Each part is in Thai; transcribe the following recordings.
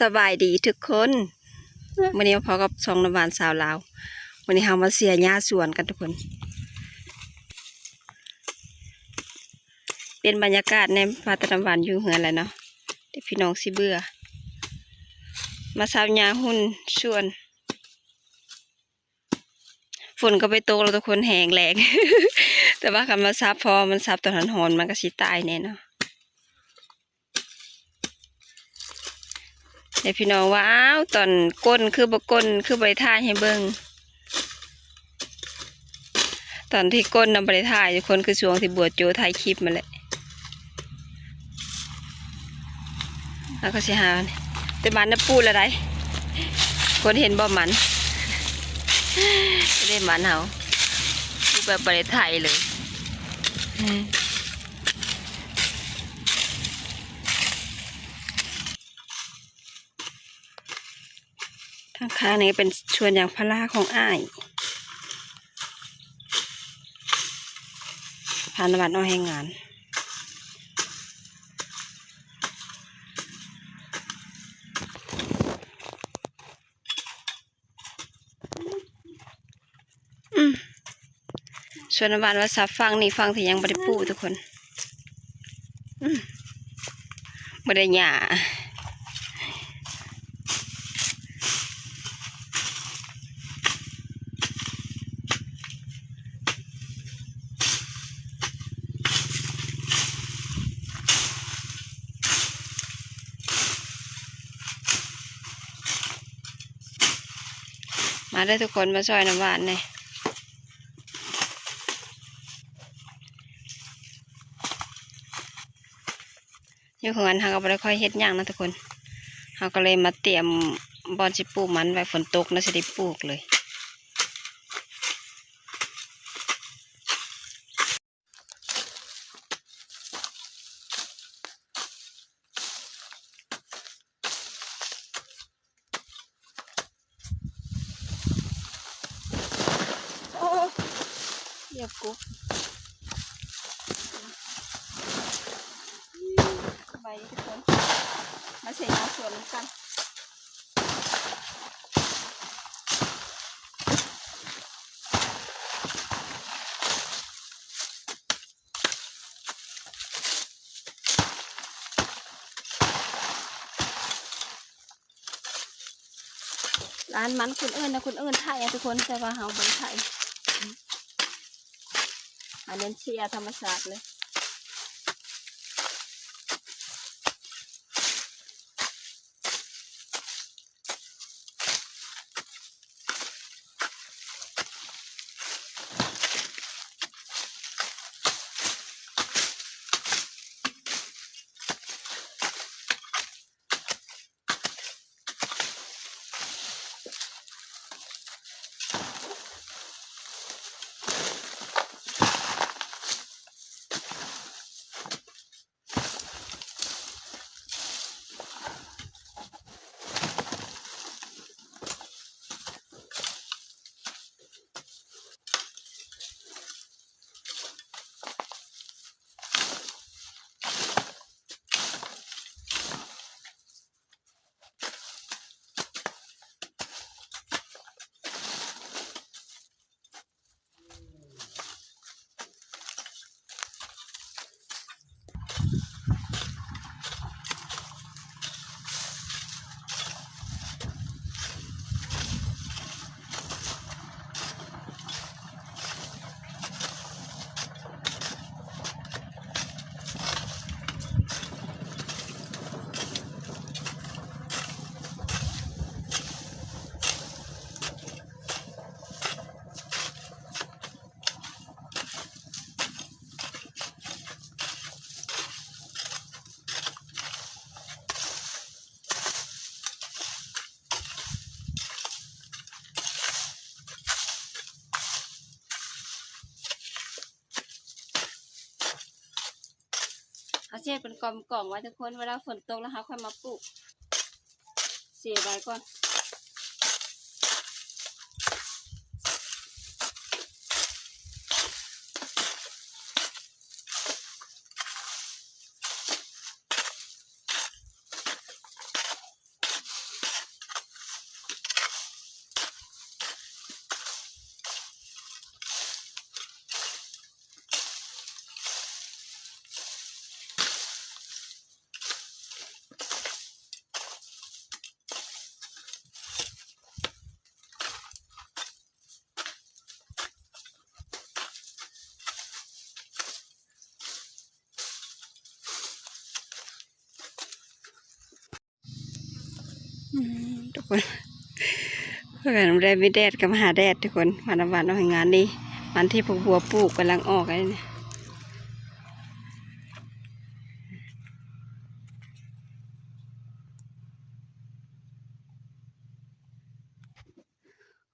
สบายดีทุกคนวันนี้พอกับช่องน้ำหวานสาวลาววันนี้เรามาเสียหญ้าสวนกันทุกคนเป็นบรรยากาศในพาตะน้ำหวานอยู่เหือนแหละเนาะเด็กพี่น้องสิเบื่อมาสาวหญ้าหุ่นชวนฝนก็ไปตกแล้วทุกคนแห้งแรง แต่ว่าคำมาซับพอมันซับตอนหอนมันก็สิตายแน่เนาะเด็กพี่น้องว่าอ้าวตอนก้นคือบก้นคือบริท่ายให้เบิ่งตอนที่ก้นนำบริท่ายทุกคนคือช่วงที่บวชโจถ่ายคลิปมาแหละแล้วก็สิหาแต่มันน่ะปูดอะไรคนเห็นบ่มันไม่ได้มันเขาปูแบบบริท่ายเลยทางข้างนี้เป็นชวนอย่างพลาของอ้ายพานวัดน้อยแห่งงานชวนวัดว่าซับฟังนี่ฟังที่ยังบริปูทุกคนบริหยามาได้ทุกคนมาซอยน้ำหวานเลยอยู่ของกันเขาก็ไม่ค่อยเฮ็ดย่างนะทุกคนเขาก็เลยมาเตรียมบอนสิปลูกมันไว้ฝนตกนะสิได้ปลูกเลยโอ้เรียบกุ๊บไปทุกคนมาเสียยาสวนกันร้านมันคุณเอิญนะคุณเอิญไทยทุกคนแต่ว่าเฮาบนไทยอันนี้เชียร์ธรรมชาติเลยเขาเช็ดเป็นกล่องไว้ทุกคนเวลาฝนตกแล้วเขาค่อยมาปลูกเสียไว้ก่อน ทุกคนเพื่อนได้ไม่แดดกับหาแดดทุกคนวันเอางานนี้วันที่พวกบัวปลูกกำลังออกไอ้นี่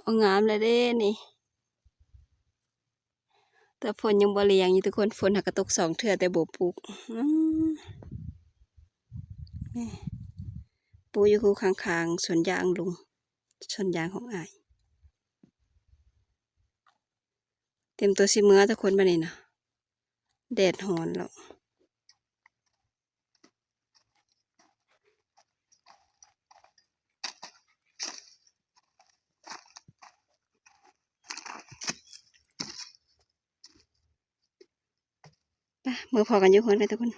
เอางามเลยเด้นี่แต่ฝนยังบ่เลียงอยู่ทุกคนฝนหักกระตก2 เทื่อแต่บ่ปลูกปูอยู่คูข้างๆสวนยางลุงสวนยางของอ้ายเต็มตัวสิเมื่อทุกคนมานี่นะแดดหอนแล้วมือพอกันอยู่คนเลยทุกคน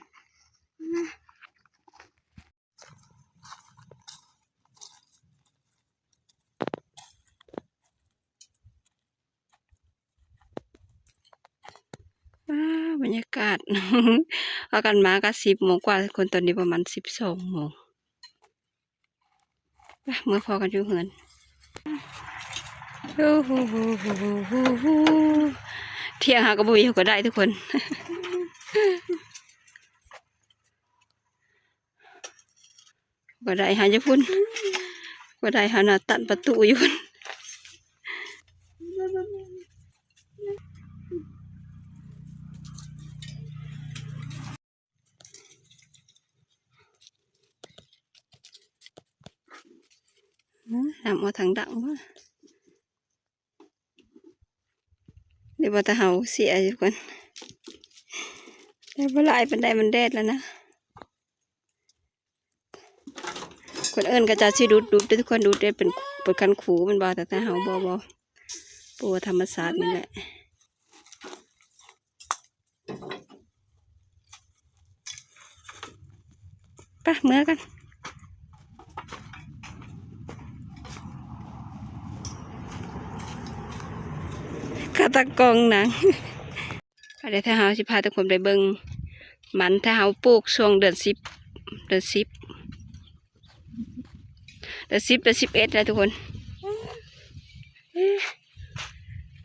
บรรยากาศ เอากันมาก็10 โมงกว่าคนตอนนี้ประมาณ12 โมงมือพอกันอยู่เหือนเที่ยงหากระบุยก็ได้ทุกคน ก็ได้หาจะพุ่นก็ได้หาหน้าตัดประตูอยู่ทำเอาทางดังว่าเดี๋ยวจะเห่าเสียทุกคนแต่เวลาเป็นได้มันแดดแล้วนะคนเอิญก็จะชิดูดทุกคนดูดได้เป็นคันขูมันบอแต่ถ้าเห่าบปูธรรมศาสตร์นี่แหละไปเมื่อกันกาตะกองหนังเดี๋ยวถ้าเห่าสิพาทุกคนไปเบิ่งมันถ้าเห่าปลูกช่วงเดือน10เดือน11นะทุกคน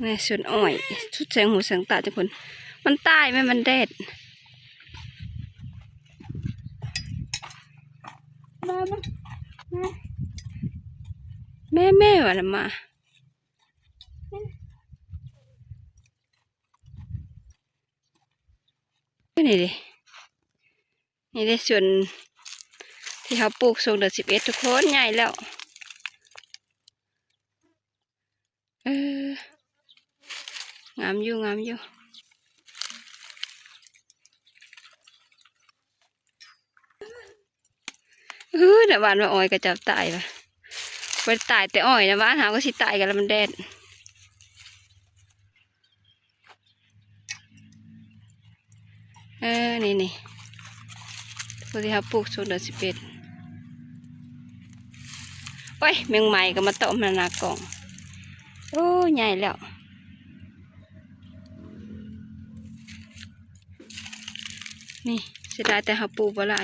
นี่ส่วนอ้อยชุดแสงหูแสงตาทุกคนมันตายไหมมันแดดแม่วะละมานี่ดินี่ได้ส่วนที่เขาปลูกช่วงเดือน11ทุกคนใหญ่แล้วงามอยู่แต่บ้านว่าอ้อยก็จะตายปะไปตายแต่อ้อยนะบ้านหาก็สิตายกันแล้วมันแดดนี่ตัวที่เขาปลูกช่วงเดือน11โอ้ยแมงไหม้ก็มาต้มมานากล่องโอ้ใหญ่แล้วนี่เสียดายแต่เขาปลูกอะไร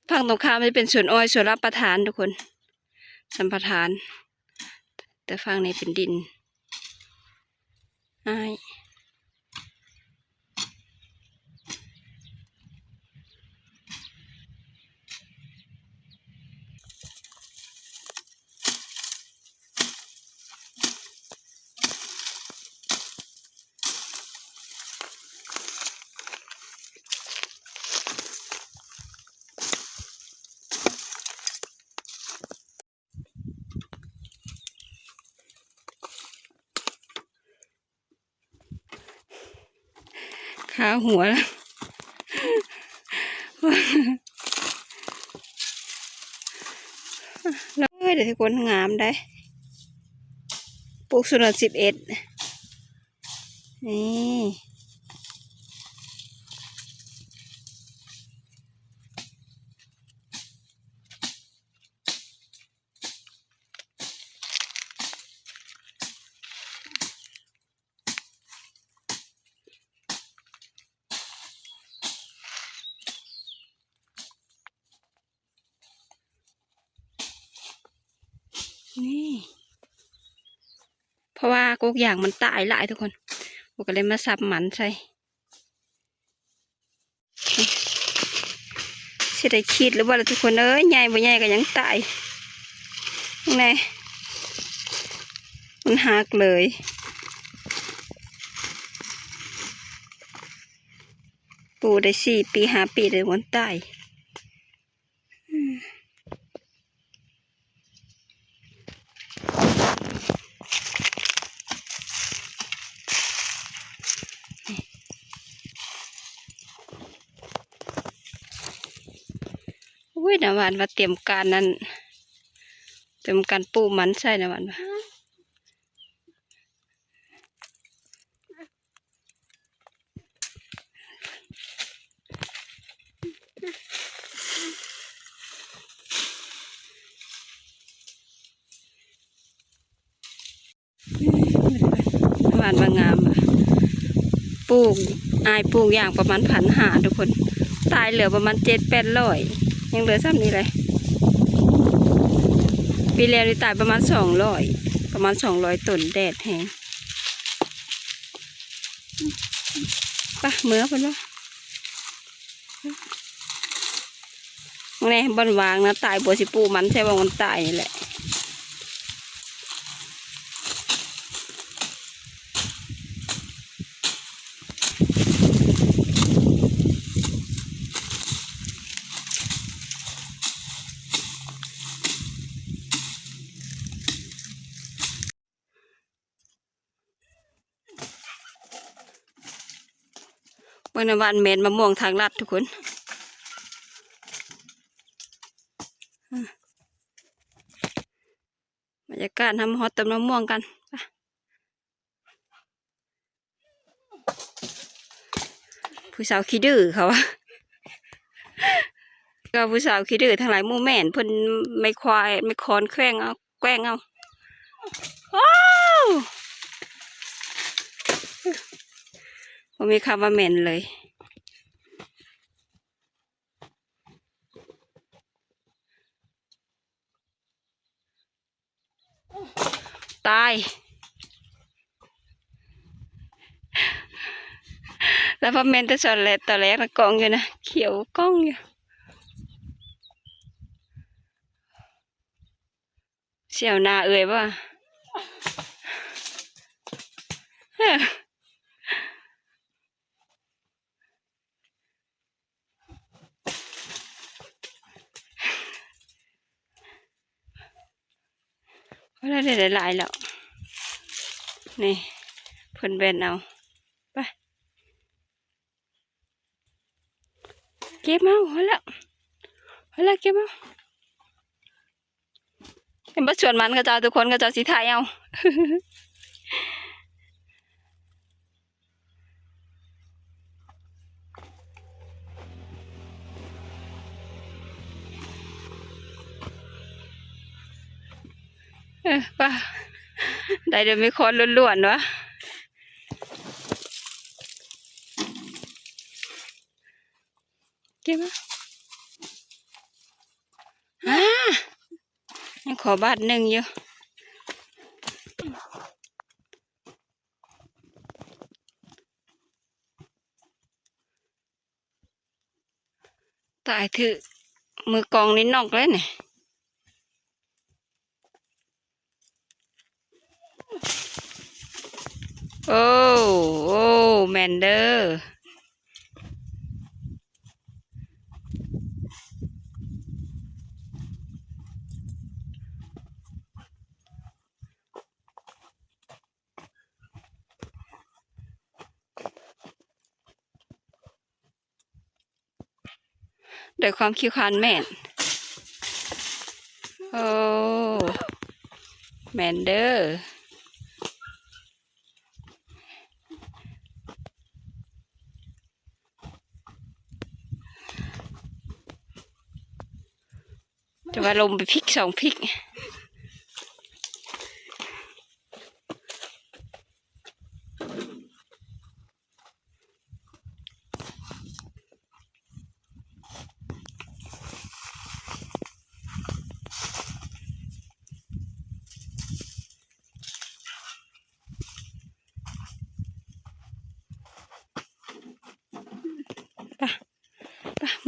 ฝั่งตรงข้ามมันจะเป็นสวนอ้อยสวนรับประทานทุกคนสัมปทานแต่ฝั่งนี้เป็นดินอ้ายขาหัวแล้วเดี๋ยวทุกคนงามได้ปลูกส่วน11นี่ ราะว่ากกอย่างมันตายหลายทุกคนผมก็เลยมาสับหมันใส่สิได้คิดหรือว่าทุกคนใหญ่บ่ใหญ่ก็ยังตายไงมันหักเลยปลูกได้4 ปี5 ปีเลยมันตายอุ้ยนะหวานว่าเตรียมการนั้นเตรียมการปลูกมันใช่นะหวานว่าหวานว่างามอ่ะปลูกปลูกอย่างประมาณ1,500ทุกคนตายเหลือประมาณ700-800ยังเหลือซ้ำนี้เลยปีแล้วนี่ตายประมาณ200ต้นแดดแห้งปะเมื่อเป็นว่าไงบนวางนะตายบัวสิปูมันใช่ว่ามันตายนี่แหละวันเมนมะม่วงทางลัดทุกคนบรรยากาศทำฮอตต้นมะม่วงกันผู้สาวขี้ดื้อเขาก็ผู้สาวขี้ดื้อทั้งหลายหมู่แม่นเพิ่นไม่ควายไม่คอนแข้งเอาแกล้งเอาว้าวผมมีคำว่าแม่นเลยตายแล้วพอแม่นแต่สอนแรกตอนแรกนะกองอยู่นะเขียวกองอยู่เสี่ยวนาเอ่ยว่าเพราะได้หลายแล้วนี่เพิ่นแบนเอาไปเก็บเอาเอาละเก็บเอาเห็นบ่ชวนมันก็เจ้าทุกคนก็เจ้าสิถ่ายเอาป่ะได้เดี๋ยวมีคนล้วนๆวะเก็บมายังขอบาทหนึ่งอยู่ตายถือมือกองนี่นอกเลยเนี่ยโอ้แมนเดอร์โดยความคิดความแม่นโอ้แมนเดอร์จะว่าลมไปพริก2 พริก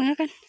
มื่อกัน